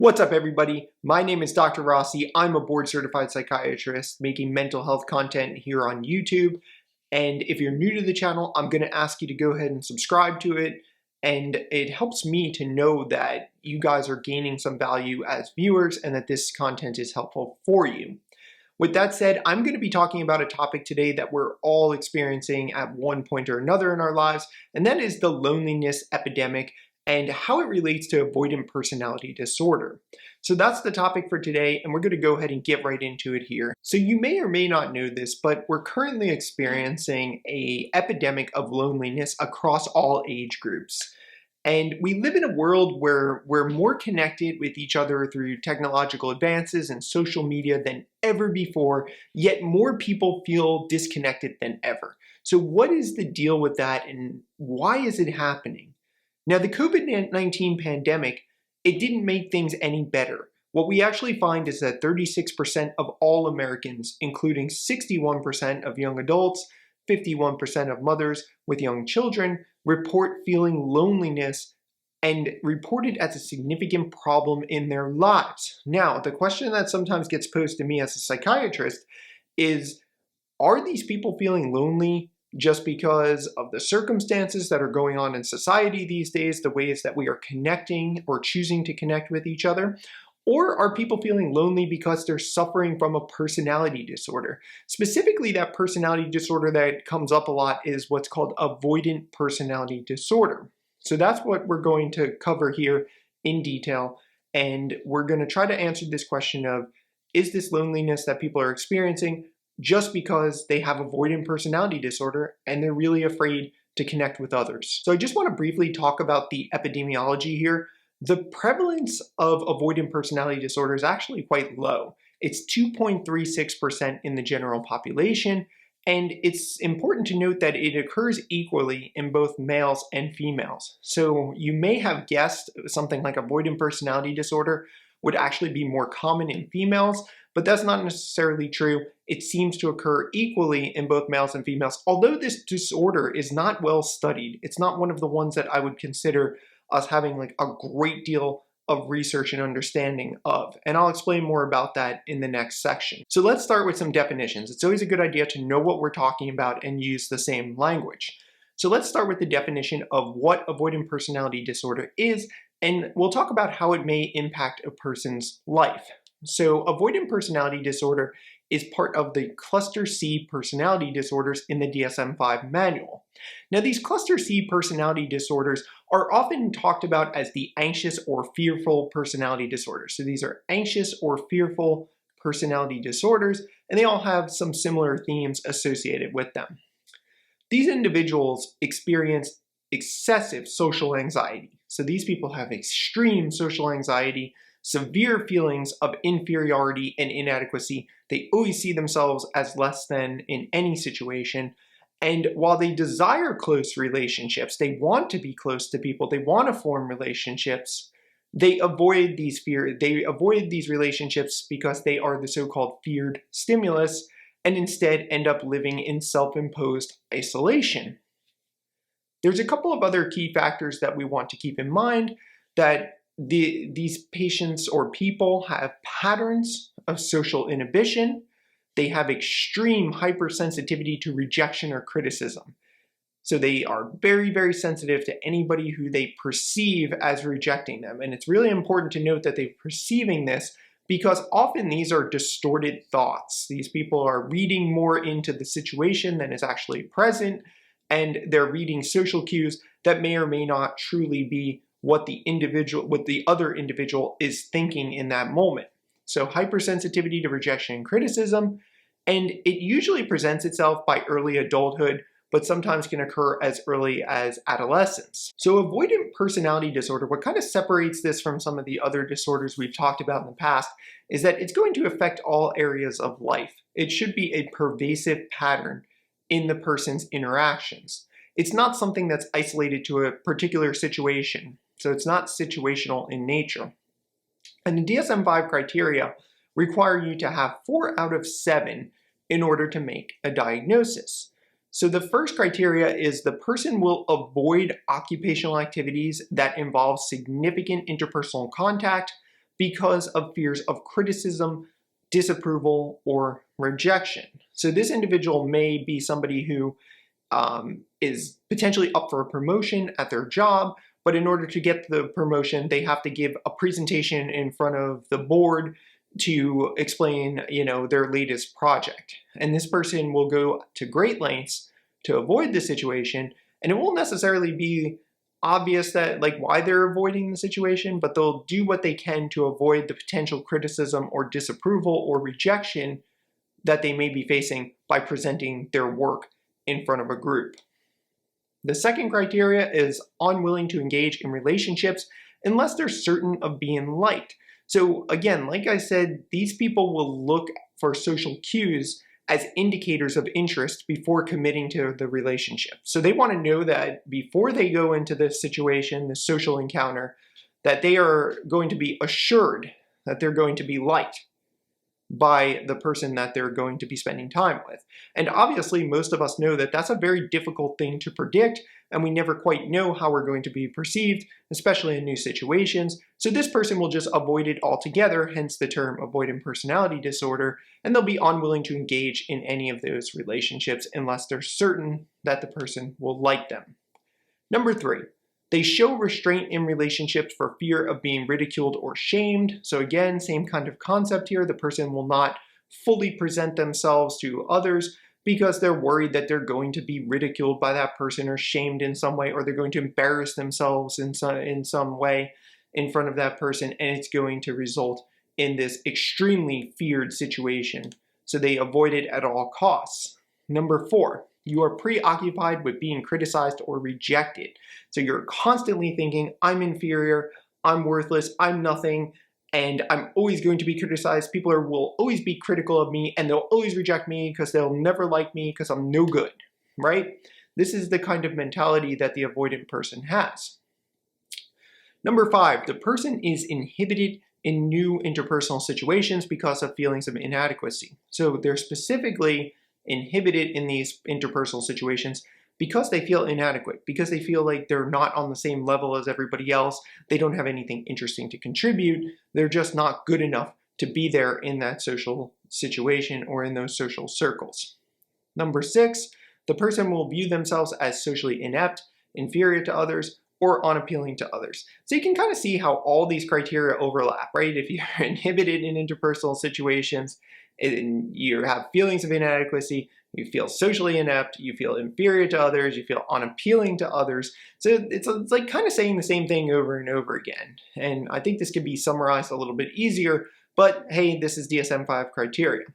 What's up, everybody? My name is Dr. Rossi. I'm a board-certified psychiatrist making mental health content here on YouTube. And if you're new to the channel, I'm going to ask you to go ahead and subscribe to it. And it helps me to know that you guys are gaining some value as viewers and that this content is helpful for you. With that said, I'm going to be talking about a topic today that we're all experiencing at one point or another in our lives, and that is the loneliness epidemic and how it relates to avoidant personality disorder. So that's the topic for today, and we're going to go ahead and get right into it here. So you may or may not know this, but we're currently experiencing an epidemic of loneliness across all age groups. And we live in a world where we're more connected with each other through technological advances and social media than ever before, yet more people feel disconnected than ever. So what is the deal with that, and why is it happening? Now, the COVID-19 pandemic, it didn't make things any better. What we actually find is that 36% of all Americans, including 61% of young adults, 51% of mothers with young children, report feeling loneliness and report it as a significant problem in their lives. Now, the question that sometimes gets posed to me as a psychiatrist is, are these people feeling lonely just because of the circumstances that are going on in society these days, the ways that we are connecting or choosing to connect with each other? Or are people feeling lonely because they're suffering from a personality disorder? Specifically, that personality disorder that comes up a lot is what's called avoidant personality disorder. So that's what we're going to cover here in detail. And we're going to try to answer this question of, is this loneliness that people are experiencing just because they have avoidant personality disorder and they're really afraid to connect with others? So I just want to briefly talk about the epidemiology here. The prevalence of avoidant personality disorder is actually quite low. It's 2.36% in the general population, and it's important to note that it occurs equally in both males and females. So you may have guessed something like avoidant personality disorder would actually be more common in females, but that's not necessarily true. It seems to occur equally in both males and females. Although this disorder is not well studied, it's not one of the ones that I would consider us having like a great deal of research and understanding of. And I'll explain more about that in the next section. So let's start with some definitions. It's always a good idea to know what we're talking about and use the same language. So let's start with the definition of what avoidant personality disorder is, and we'll talk about how it may impact a person's life. So avoidant personality disorder is part of the cluster C personality disorders in the DSM-5 manual. Now, these cluster C personality disorders are often talked about as the anxious or fearful personality disorders. So these are anxious or fearful personality disorders, and they all have some similar themes associated with them. These individuals experience excessive social anxiety. So these people have extreme social anxiety, severe feelings of inferiority and inadequacy. They always see themselves as less than in any situation. And while they desire close relationships, they want to be close to people, they want to form relationships, they avoid these relationships because they are the so-called feared stimulus and instead end up living in self-imposed isolation. There's a couple of other key factors that we want to keep in mind, that these patients or people have patterns of social inhibition. They have extreme hypersensitivity to rejection or criticism. So they are very, very sensitive to anybody who they perceive as rejecting them. And it's really important to note that they're perceiving this because often these are distorted thoughts. These people are reading more into the situation than is actually present, and they're reading social cues that may or may not truly be what the other individual is thinking in that moment. So hypersensitivity to rejection and criticism, and it usually presents itself by early adulthood, but sometimes can occur as early as adolescence. So avoidant personality disorder, what kind of separates this from some of the other disorders we've talked about in the past, is that it's going to affect all areas of life. It should be a pervasive pattern in the person's interactions. It's not something that's isolated to a particular situation. So it's not situational in nature. And the DSM-5 criteria require you to have 4 out of 7 in order to make a diagnosis. So the first criteria is the person will avoid occupational activities that involve significant interpersonal contact, because of fears of criticism, disapproval, or rejection. So this individual may be somebody who is potentially up for a promotion at their job, but in order to get the promotion, they have to give a presentation in front of the board to explain, their latest project. And this person will go to great lengths to avoid the situation, and it won't necessarily be obvious that why they're avoiding the situation, but they'll do what they can to avoid the potential criticism or disapproval or rejection that they may be facing by presenting their work in front of a group. The second criteria is unwilling to engage in relationships unless they're certain of being liked. So again, like I said, these people will look for social cues as indicators of interest before committing to the relationship. So they want to know that before they go into this situation, this social encounter, that they are going to be assured that they're going to be liked by the person that they're going to be spending time with. And obviously, most of us know that that's a very difficult thing to predict, and we never quite know how we're going to be perceived, especially in new situations. So this person will just avoid it altogether, hence the term avoidant personality disorder, and they'll be unwilling to engage in any of those relationships unless they're certain that the person will like them. Number 3. They show restraint in relationships for fear of being ridiculed or shamed. So again, same kind of concept here. The person will not fully present themselves to others because they're worried that they're going to be ridiculed by that person or shamed in some way, or they're going to embarrass themselves in some way in front of that person, and it's going to result in this extremely feared situation. So they avoid it at all costs. Number 4. You are preoccupied with being criticized or rejected. So you're constantly thinking, I'm inferior, I'm worthless, I'm nothing, and I'm always going to be criticized. People will always be critical of me, and they'll always reject me because they'll never like me because I'm no good, right? This is the kind of mentality that the avoidant person has. Number 5, the person is inhibited in new interpersonal situations because of feelings of inadequacy. So they're specifically inhibited in these interpersonal situations because they feel inadequate, because they feel like they're not on the same level as everybody else, they don't have anything interesting to contribute, they're just not good enough to be there in that social situation or in those social circles. Number 6, the person will view themselves as socially inept, inferior to others, or unappealing to others. So you can kind of see how all these criteria overlap, right? If you're inhibited in interpersonal situations, and you have feelings of inadequacy, you feel socially inept, you feel inferior to others, you feel unappealing to others. So it's like kind of saying the same thing over and over again. And I think this could be summarized a little bit easier, but hey, this is DSM-5 criteria.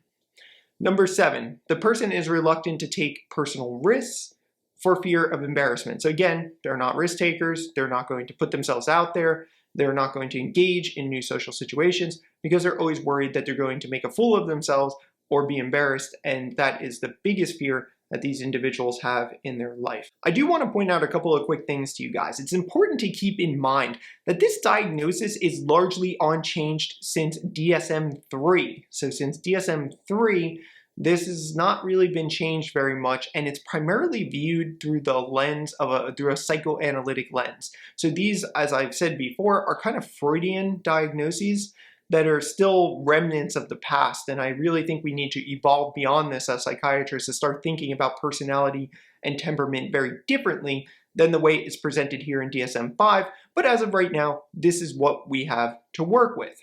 Number 7, the person is reluctant to take personal risks for fear of embarrassment. So again, they're not risk takers, they're not going to put themselves out there, they're not going to engage in new social situations because they're always worried that they're going to make a fool of themselves or be embarrassed, and that is the biggest fear that these individuals have in their life. I do want to point out a couple of quick things to you guys. It's important to keep in mind that this diagnosis is largely unchanged since DSM-3. So since DSM-3, this has not really been changed very much, and it's primarily viewed through the lens of through a psychoanalytic lens. So these, as I've said before, are kind of Freudian diagnoses that are still remnants of the past, and I really think we need to evolve beyond this as psychiatrists to start thinking about personality and temperament very differently than the way it's presented here in DSM-5, but as of right now, this is what we have to work with.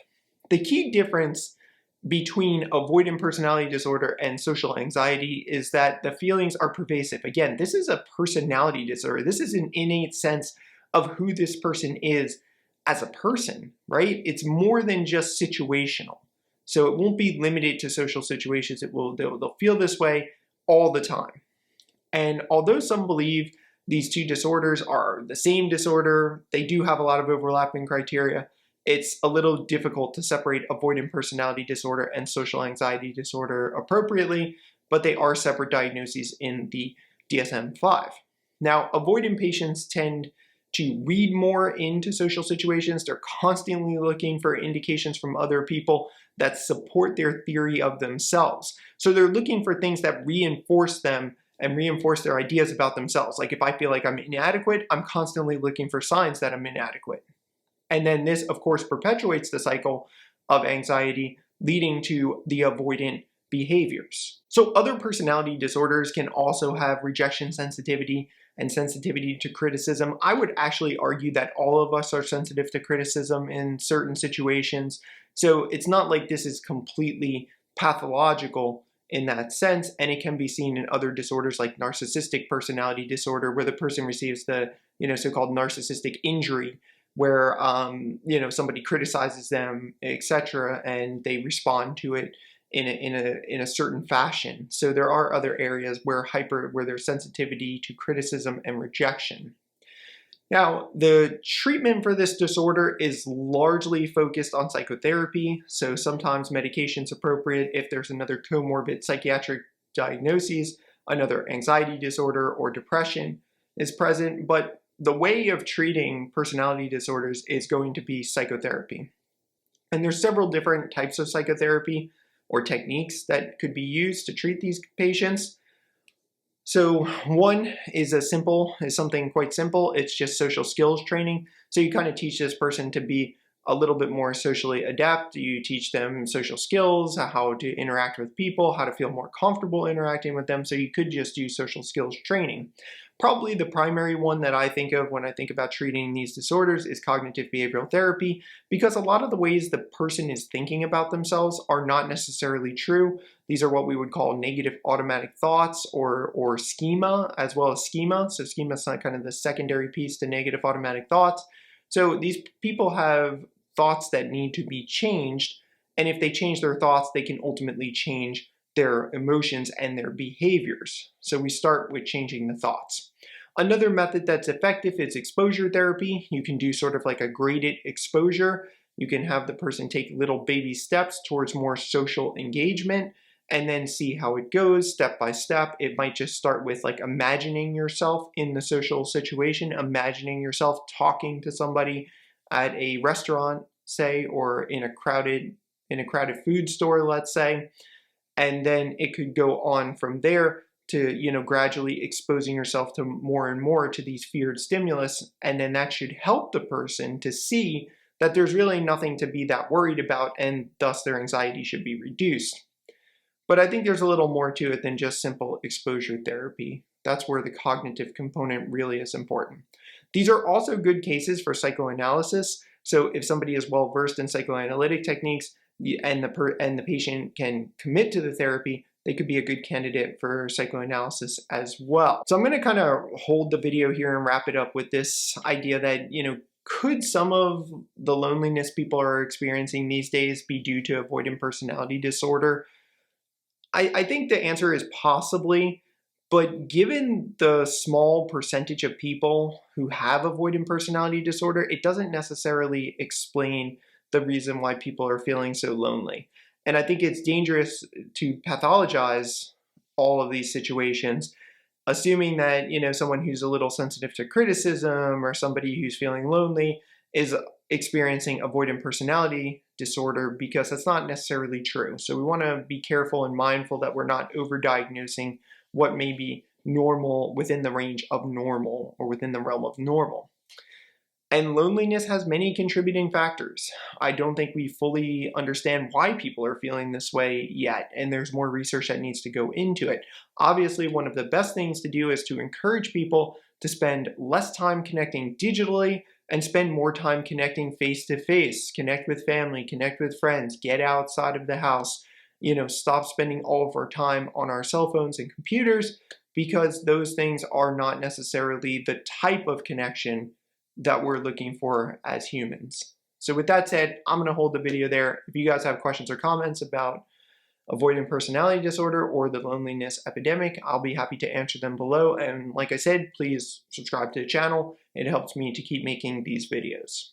The key difference between avoidant personality disorder and social anxiety is that the feelings are pervasive. Again, this is a personality disorder. This is an innate sense of who this person is as a person, right? It's more than just situational. So it won't be limited to social situations. They'll feel this way all the time. And although some believe these two disorders are the same disorder, they do have a lot of overlapping criteria. It's a little difficult to separate avoidant personality disorder and social anxiety disorder appropriately, but they are separate diagnoses in the DSM-5. Now, avoidant patients tend to read more into social situations. They're constantly looking for indications from other people that support their theory of themselves. So they're looking for things that reinforce them and reinforce their ideas about themselves. Like if I feel like I'm inadequate, I'm constantly looking for signs that I'm inadequate. And then this, of course, perpetuates the cycle of anxiety, leading to the avoidant behaviors. So other personality disorders can also have rejection sensitivity and sensitivity to criticism. I would actually argue that all of us are sensitive to criticism in certain situations. So it's not like this is completely pathological in that sense, and it can be seen in other disorders like narcissistic personality disorder, where the person receives the so-called narcissistic injury, where somebody criticizes them, etc., and they respond to it in a certain fashion. So there are other areas where there's sensitivity to criticism and rejection. Now, the treatment for this disorder is largely focused on psychotherapy, so sometimes medication's appropriate if there's another comorbid psychiatric diagnosis, another anxiety disorder or depression is present, but the way of treating personality disorders is going to be psychotherapy. And there's several different types of psychotherapy or techniques that could be used to treat these patients. So one is something quite simple. It's just social skills training. So you kind of teach this person to be a little bit more socially adept. You teach them social skills, how to interact with people, how to feel more comfortable interacting with them. So you could just do social skills training. Probably the primary one that I think of when I think about treating these disorders is cognitive behavioral therapy, because a lot of the ways the person is thinking about themselves are not necessarily true. These are what we would call negative automatic thoughts or schema, as well as schema. So schema is kind of the secondary piece to negative automatic thoughts. So these people have thoughts that need to be changed, and if they change their thoughts, they can ultimately change their emotions and their behaviors. So we start with changing the thoughts. Another method that's effective is exposure therapy. You can do sort of like a graded exposure. You can have the person take little baby steps towards more social engagement and then see how it goes step by step. It might just start with like imagining yourself in the social situation, imagining yourself talking to somebody at a restaurant, say, or in a crowded food store, let's say. And then it could go on from there to, gradually exposing yourself to more and more to these feared stimulus. And then that should help the person to see that there's really nothing to be that worried about, and thus their anxiety should be reduced. But I think there's a little more to it than just simple exposure therapy. That's where the cognitive component really is important. These are also good cases for psychoanalysis. So if somebody is well versed in psychoanalytic techniques, and the patient can commit to the therapy, they could be a good candidate for psychoanalysis as well. So I'm going to kind of hold the video here and wrap it up with this idea that, could some of the loneliness people are experiencing these days be due to avoidant personality disorder? I think the answer is possibly, but given the small percentage of people who have avoidant personality disorder, it doesn't necessarily explain the reason why people are feeling so lonely. And I think it's dangerous to pathologize all of these situations, assuming that, someone who's a little sensitive to criticism or somebody who's feeling lonely is experiencing avoidant personality disorder, because that's not necessarily true. So we want to be careful and mindful that we're not overdiagnosing what may be normal within the range of normal or within the realm of normal. And loneliness has many contributing factors. I don't think we fully understand why people are feeling this way yet, and there's more research that needs to go into it. Obviously, one of the best things to do is to encourage people to spend less time connecting digitally and spend more time connecting face-to-face, connect with family, connect with friends, get outside of the house, stop spending all of our time on our cell phones and computers, because those things are not necessarily the type of connection that we're looking for as humans. So with that said, I'm going to hold the video there. If you guys have questions or comments about avoidant personality disorder or the loneliness epidemic, I'll be happy to answer them below. And like I said, please subscribe to the channel. It helps me to keep making these videos.